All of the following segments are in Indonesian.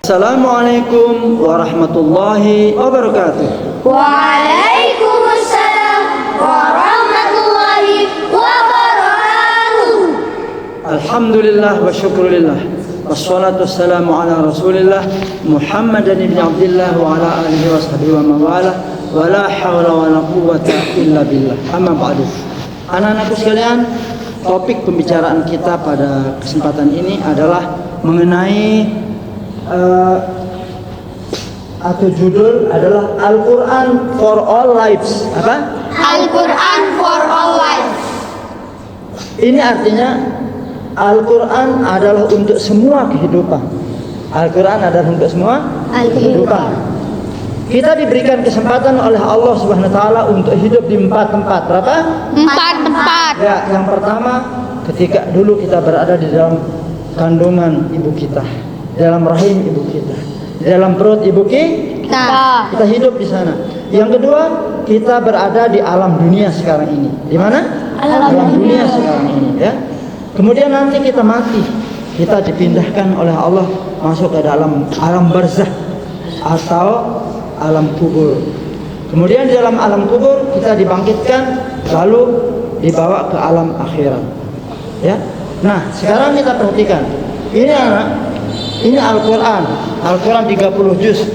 Assalamualaikum warahmatullahi wabarakatuh. Waalaikumsalam warahmatullahi wabarakatuh. Alhamdulillah wa syukurillah. Wassalatu wassalamu ala rasulillah Muhammadan ibn Abdillah wa ala alihi wa sahbihi wa mawala. Wa la hawla wa la quwwata illa billah. Amma ba'du. Anak-anakku sekalian, topik pembicaraan kita pada kesempatan ini adalah mengenai atau judul adalah Al-Quran for all lives. Apa? Al-Quran for all life. Ini artinya Al-Quran adalah untuk semua kehidupan. Al-Quran adalah untuk semua kehidupan. Kita diberikan kesempatan oleh Allah Subhanahu wa taala untuk hidup di 4 tempat. Berapa? 4 tempat. Ya, yang pertama ketika dulu kita berada di dalam kandungan ibu kita, di dalam rahim ibu kita, di dalam perut ibu kita hidup di sana. Yang kedua, kita berada di alam dunia sekarang ini. Di mana? Alam dunia sekarang ini, ya. Kemudian nanti kita mati, kita dipindahkan oleh Allah masuk ke dalam alam barzakh atau alam kubur. Kemudian di dalam alam kubur kita dibangkitkan lalu dibawa ke alam akhirat. Ya. Nah, sekarang kita perhatikan. Ini anak, ini Al-Quran. Al-Quran 30 juz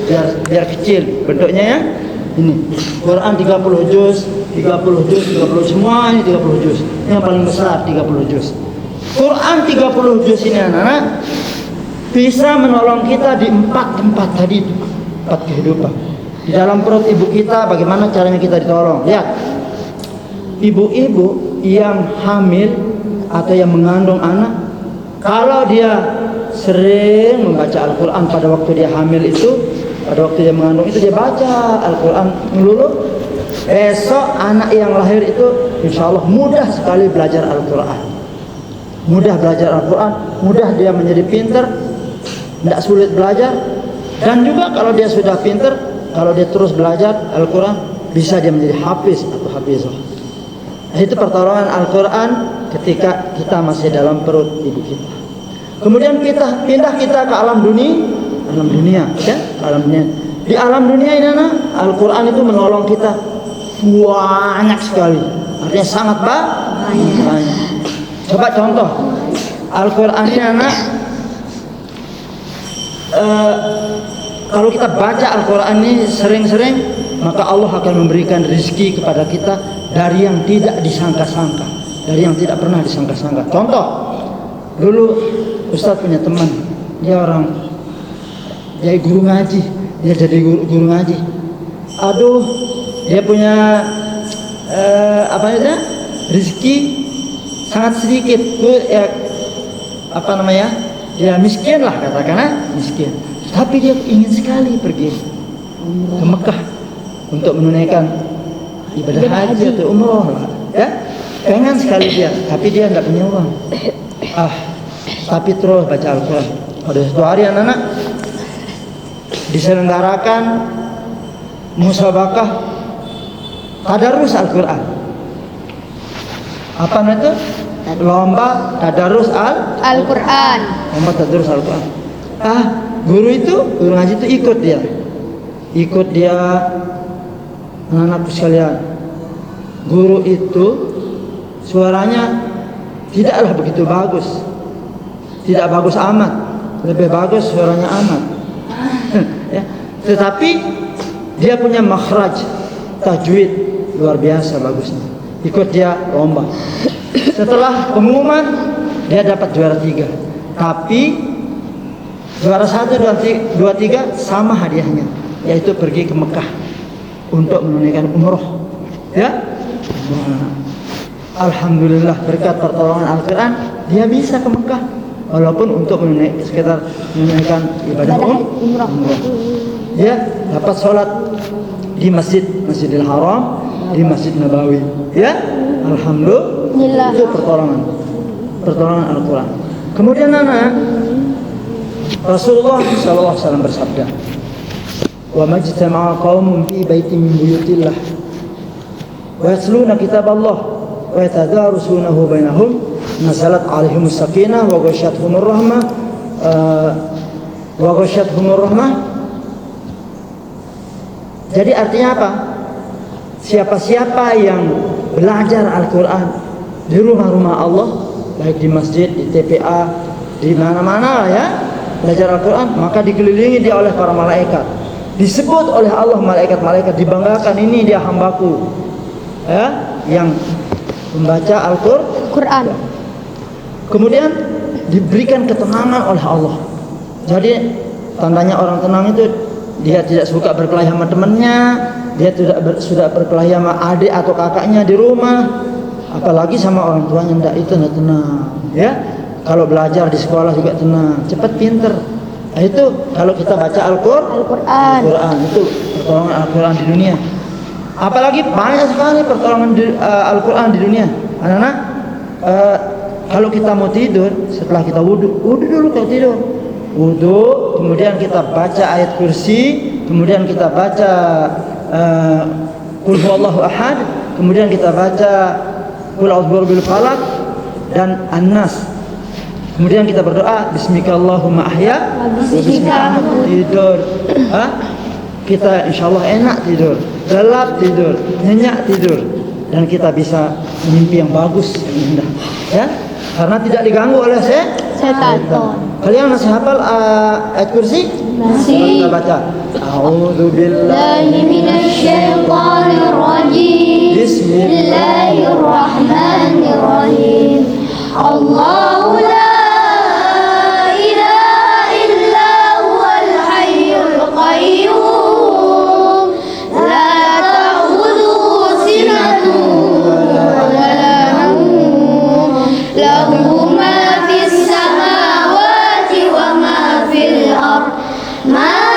biar kecil bentuknya, ya. Ini Quran 30 juz, 30 semua ini 30 juz. Yang paling besar 30 juz. Quran 30 juz ini anak-anak bisa menolong kita di 4 tempat tadi, 4 kehidupan. Di dalam perut ibu kita bagaimana caranya kita ditolong? Lihat. Ibu-ibu yang hamil atau yang mengandung anak, kalau dia sering membaca Al-Quran pada waktu dia hamil itu, pada waktu dia mengandung itu dia baca Al-Quran melulu, besok anak yang lahir itu insya Allah mudah sekali belajar Al-Quran. Mudah belajar Al-Quran, mudah dia menjadi pintar, tidak sulit belajar. Dan juga kalau dia sudah pintar, kalau dia terus belajar Al-Quran, bisa dia menjadi hafiz atau hafizah. Itu pertolongan Al-Quran ketika kita masih dalam perut ibu kita. Kemudian kita pindah ke alam dunia, ya, alam dunia. Di alam dunia ini Al-Quran itu menolong kita banyak sekali. Artinya sangat banyak. Coba contoh Al-Quran ini kalau kita baca Al-Quran ini sering-sering, maka Allah akan memberikan rezeki kepada kita dari yang tidak disangka-sangka, dari yang tidak pernah disangka-sangka. Contoh, dulu Ustadz punya teman, dia guru ngaji, dia jadi guru ngaji. Aduh, dia punya rezeki sangat sedikit, dia miskin lah katakanlah, miskin. Tapi dia ingin sekali pergi ke Mekah untuk menunaikan ibadah haji atau umroh lah, ya. Pengen sekali dia, tapi dia nggak punya uang. Tapi terus baca Al-Quran. Pada suatu hari anak-anak diselenggarakan musabaqah tadarus Al-Quran. Apa itu? Lomba tadarus Al-Quran. Lomba tadarus Al-Quran. Guru ngaji itu ikut dia anak-anakku sekalian. Guru itu suaranya tidaklah begitu bagus, tidak bagus amat, lebih bagus suaranya amat. Ya. Tetapi dia punya makhraj, tajwid luar biasa bagusnya. Ikut dia lomba. Setelah pengumuman dia dapat juara 3. Tapi juara 1, 2, 3 sama hadiahnya, yaitu pergi ke Mekah untuk menunaikan umroh. Ya. Alhamdulillah berkat pertolongan Al-Quran dia bisa ke Mekah, walaupun untuk menunaikan ibadah umroh. Dia dapat sholat di Masjidil Haram, di Masjid Nabawi. Ya, alhamdulillah. Itu pertolongan Al-Quran. Kemudian Rasulullah SAW bersabda, "Wa majtama'a qaumun fi baitin min buyutillah wa yatluna kitab Allah wa yatadarasunahu bainahum nazalat 'alaihimus sakinah wa ghasyiyatuhumur rahmah wa ghasyiyatuhumur rahmah. Jadi artinya apa? Siapa-siapa yang belajar Al-Quran di rumah-rumah Allah, baik di masjid, di TPA, di mana-mana ya, belajar Al-Quran, maka dikelilingi dia oleh para malaikat. Disebut oleh Allah malaikat-malaikat, dibanggakan, ini dia hambaku ya, yang membaca Al-Quran. Kemudian diberikan ketenangan oleh Allah. Jadi tandanya orang tenang itu dia tidak suka berkelahi sama temannya, dia tidak sudah berkelahi sama adik atau kakaknya di rumah, apalagi sama orang tuanya. Tidak, itu tidak tenang ya. Kalau belajar di sekolah juga tenang, cepat pinter. Nah, itu kalau kita baca Al-Quran itu pertolongan Al-Quran di dunia. Apalagi banyak sekali pertolongan Al-Quran di dunia. Anak-anak, kalau kita mau tidur, setelah kita wudhu dulu kalau tidur. Wudhu, kemudian kita baca ayat kursi, kemudian kita baca Qul huwallahu ahad, kemudian kita baca Qul a'udzu birabbil falaq dan An-Nas. Kemudian kita berdoa Bismikallahumma ahya wa bismika tidur. Kita insyaallah enak tidur, lelap tidur, nyenyak tidur, dan kita bisa mimpi yang bagus, yang indah ya, karena tidak diganggu oleh setan. Kalian masih hafal ayat kursi? Masih. Kita baca A'udzu billahi minasyaitonir rajim. Bismillahirrahmanirrahim. Allahu la ilaha illa huwal hayyul qayyum. La ta'khudhuhu sinatun wa la nawm. Lahu ma fis samawati wa ma fil ardh. Ma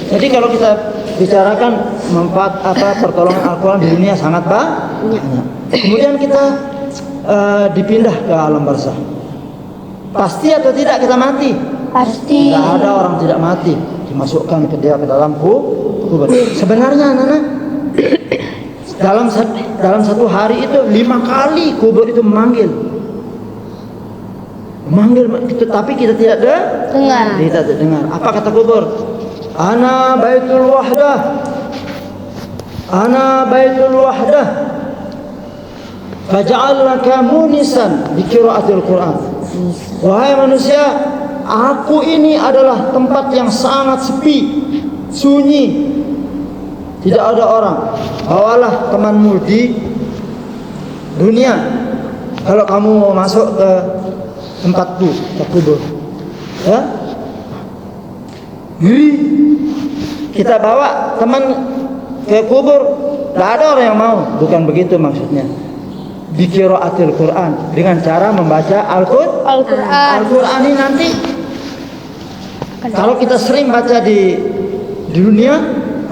Jadi kalau kita bicarakan manfaat pertolongan Al-Quran di dunia sangat banyak. Kemudian kita dipindah ke alam barzakh. Pasti atau tidak kita mati? Pasti. Tidak ada orang tidak mati, dimasukkan ke dalam kubur. Sebenarnya anak-anak, dalam satu hari itu 5 kali kubur itu memanggil itu, tapi kita tidak dengar. Kita tidak dengar. Apa kata kubur? Ana baitul wahdah faj'alnaka munisan bi qiraatil Qur'an. Wahai manusia, aku ini adalah tempat yang sangat sepi, sunyi, tidak ada orang. Bawalah temanmu di dunia kalau kamu mau masuk ke tempatku, ke kubur ya. Kita bawa teman ke kubur, tidak ada orang yang mau. Bukan begitu maksudnya. Biqiraatil Quran, dengan cara membaca Al-Quran ini nanti kalau kita sering baca di dunia,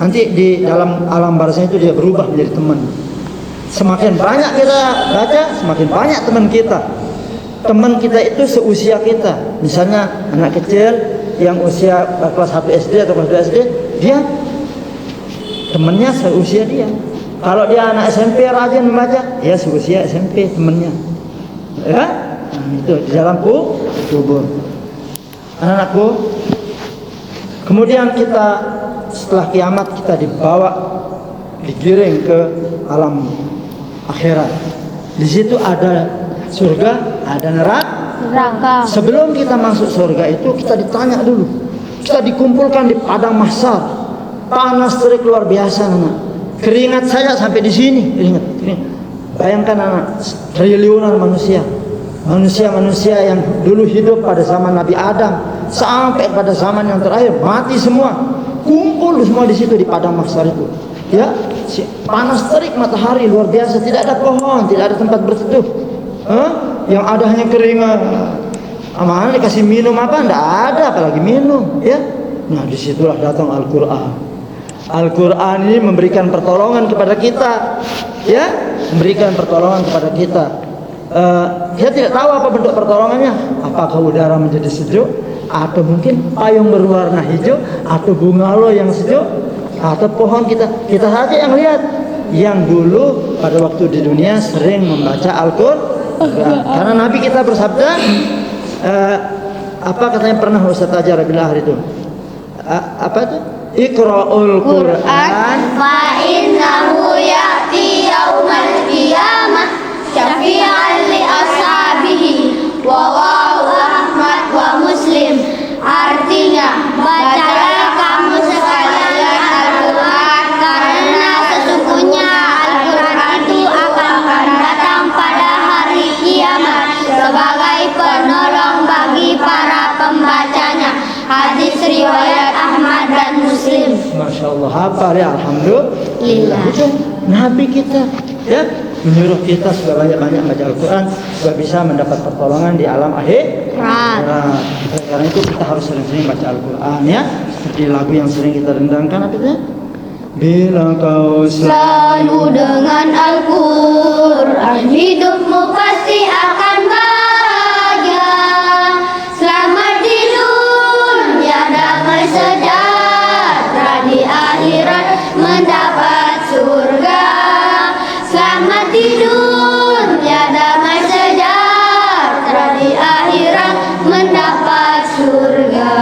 nanti di dalam alam barzakh itu dia berubah menjadi teman. Semakin banyak kita baca, semakin banyak teman kita. Teman kita itu seusia kita. Misalnya anak kecil yang usia kelas 1 SD atau kelas 2 SD, dia temannya seusia dia. Kalau dia anak SMP rajin membaca, ya seusia SMP temannya ya. Nah, itu di dalam kubur anak-anakku. Kemudian kita setelah kiamat kita digiring ke alam akhirat. Di situ ada surga, ada neraka. Sebelum kita masuk surga itu kita ditanya dulu. Kita dikumpulkan di padang mahsyar. Panas terik luar biasa, anak. Keringat saya sampai di sini, keringat. Bayangkan anak, triliunan manusia. Manusia yang dulu hidup pada zaman Nabi Adam sampai pada zaman yang terakhir mati semua. Kumpul semua di situ di padang mahsyar itu. Ya, panas terik matahari luar biasa, tidak ada pohon, tidak ada tempat berteduh. Yang ada hanya keringat. Mana dikasih minum apa? Tidak ada, apalagi minum, ya. Nah, disitulah datang Al-Quran. Al-Quran ini memberikan pertolongan kepada kita, ya, memberikan pertolongan kepada kita. Kita tidak tahu apa bentuk pertolongannya. Apakah udara menjadi sejuk, atau mungkin payung berwarna hijau, atau bunga lo yang sejuk, atau pohon kita saja yang lihat. Yang dulu pada waktu di dunia sering membaca Al-Quran. Karena Nabi kita bersabda, apa katanya pernah Ustaz ajar bila hari itu? Apa itu? Iqra'ul Qur'an fa innahu ya'ti yaumal qiyamah syafi'an li ashabihi wa Ahmad wa Muslim. Artinya, bacalah kamu sekalian Al-Quran, karena sesungguhnya Al-Quran itu akan datang pada hari kiamat sebagai penolong bagi para pembacanya. Hadis riwayat Ahmad dan Muslim. Masya Allah, hafal ya, alhamdulillah. Itu Nabi kita, ya, menyuruh kita supaya banyak-banyak baca Al-Quran supaya bisa mendapat pertolongan di alam akhirat. Nah, karena itu kita harus sering-sering baca Al-Quran, ya. Seperti lagu yang sering kita rendangkan, apa itu? Bila kau Selalu dengan Al-Quran, hidupmu pasti akan bahagia. Selamat di dunia, damai sejahtera, di akhirat mendapat surga. Selamat di dunia, damai sejahtera, di akhirat mendapat surga.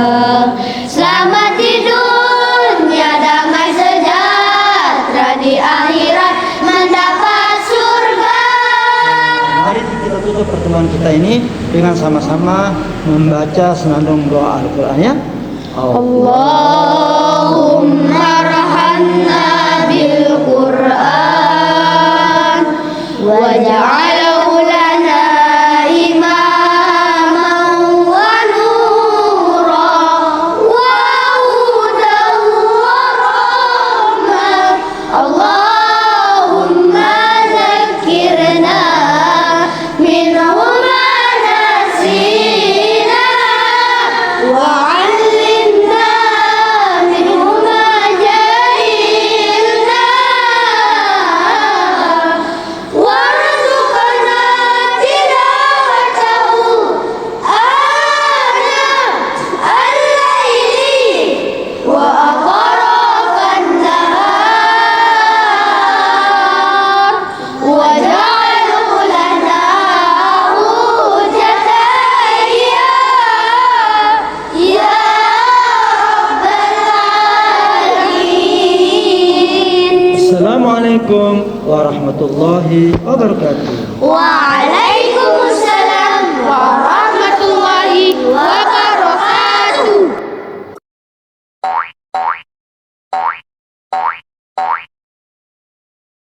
Selamat di dunia, damai sejahtera, di akhirat mendapat surga. Mari kita tutup pertemuan kita ini dengan sama-sama membaca senandung doa Al-Quran, ya. Allahumma rahamna bil Qur'an waj'alhu lana imaman wa nuran wa hudan wa rahmah. Allahumma zakkirna minhu ma nasina wa 'allimna minhu ma jahilna warzuqna tilawatahu ana al-laili wa atrafan nahar waj'alhu lana hujjatan ya rabbal alamin. Assalamualaikum warahmatullahi wabarakatuh. Wa